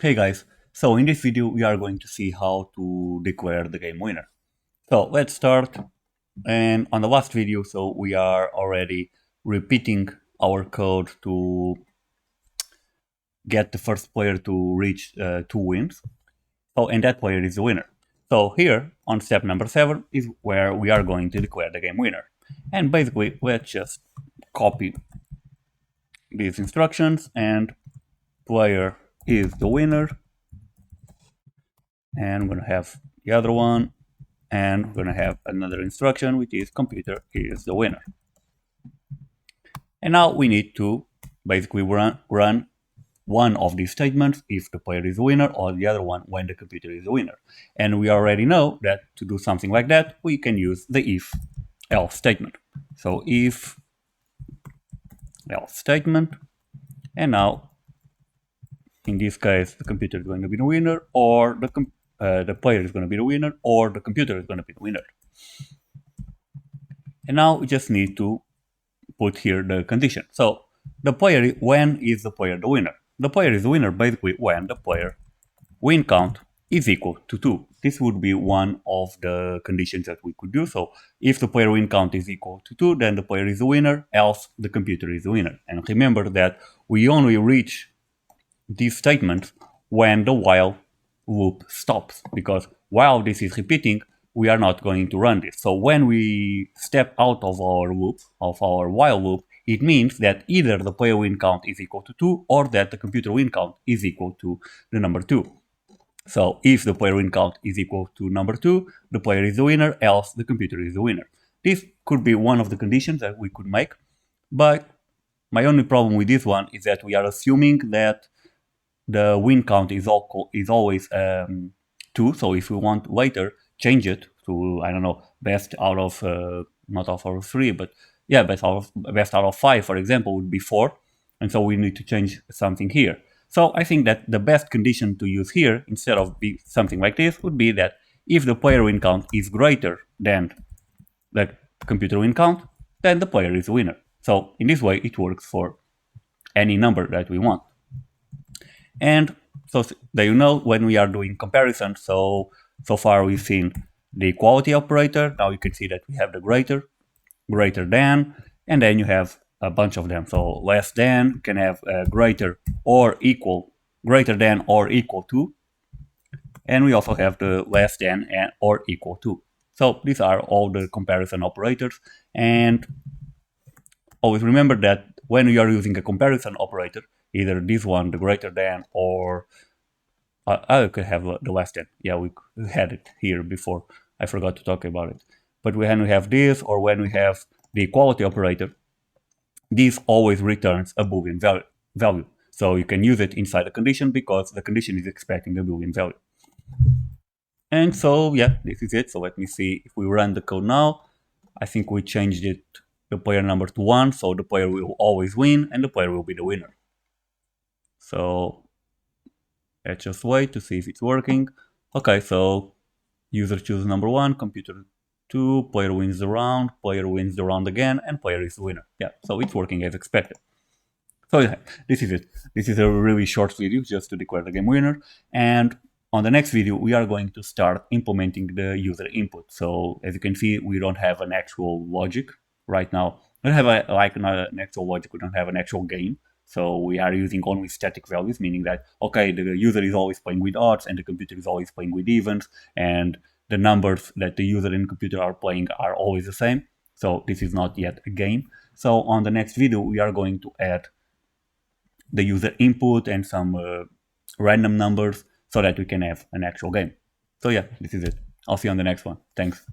Hey guys, so in this video we are going to see how to declare the game winner. So let's start. And on the last video, so we are already repeating our code to get the first player to reach 2 wins. So, and that player is the winner. So here on step number 7 is where we are going to declare the game winner. And basically let's just copy these instructions, and player is the winner. And we're going to have the other one, and we're going to have another instruction, which is computer is the winner. And now we need to basically run one of these statements if the player is the winner, or the other one when the computer is the winner. And we already know that to do something like that, we can use the if-else statement. So if-else statement, and now in this case, the computer is going to be the winner, or the player is going to be the winner, or the computer is going to be the winner. And now we just need to put here the condition. So the player, when is the player the winner? The player is the winner basically when the player win count is equal to 2. This would be one of the conditions that we could do. So if the player win count is equal to 2, then the player is the winner, else the computer is the winner. And remember that we only reach these statements when the while loop stops, because while this is repeating, we are not going to run this. So when we step out of our loop, of our while loop, it means that either the player win count is equal to 2 or that the computer win count is equal to the number 2. So if the player win count is equal to number 2, the player is the winner, else the computer is the winner. This could be one of the conditions that we could make, but my only problem with this one is that we are assuming that the win count is always 2. So if we want later change it to, I don't know, best out of not out of 3, but yeah, best out of 5, for example, would be 4, and so we need to change something here. So I think that the best condition to use here, instead of something like this, would be that if the player win count is greater than the computer win count, then the player is the winner. So in this way, it works for any number that we want. And so there you know, when we are doing comparison, so far we've seen the equality operator. Now you can see that we have the greater than, and then you have a bunch of them. So less than can have greater than or equal to, and we also have the less than and or equal to. So these are all the comparison operators, and always remember that when you are using a comparison operator, either this one, the greater than, or I could have the less than. Yeah, we had it here before. I forgot to talk about it. But when we have this, or when we have the equality operator, this always returns a Boolean value. So you can use it inside the condition because the condition is expecting the Boolean value. And so, yeah, this is it. So let me see if we run the code now. I think we changed it, the player number to 1, so the player will always win and the player will be the winner. So let's just wait to see if it's working. Okay, so user chooses number 1, computer 2, player wins the round again, and player is the winner. Yeah, so it's working as expected. So yeah, this is it. This is a really short video just to declare the game winner. And on the next video, we are going to start implementing the user input. So as you can see, we don't have an actual logic right now. We don't have an actual logic. We don't have an actual game. So we are using only static values, meaning that, okay, the user is always playing with odds and the computer is always playing with evens, and the numbers that the user and computer are playing are always the same. So this is not yet a game. So on the next video, we are going to add the user input and some random numbers so that we can have an actual game. So yeah, this is it. I'll see you on the next one. Thanks.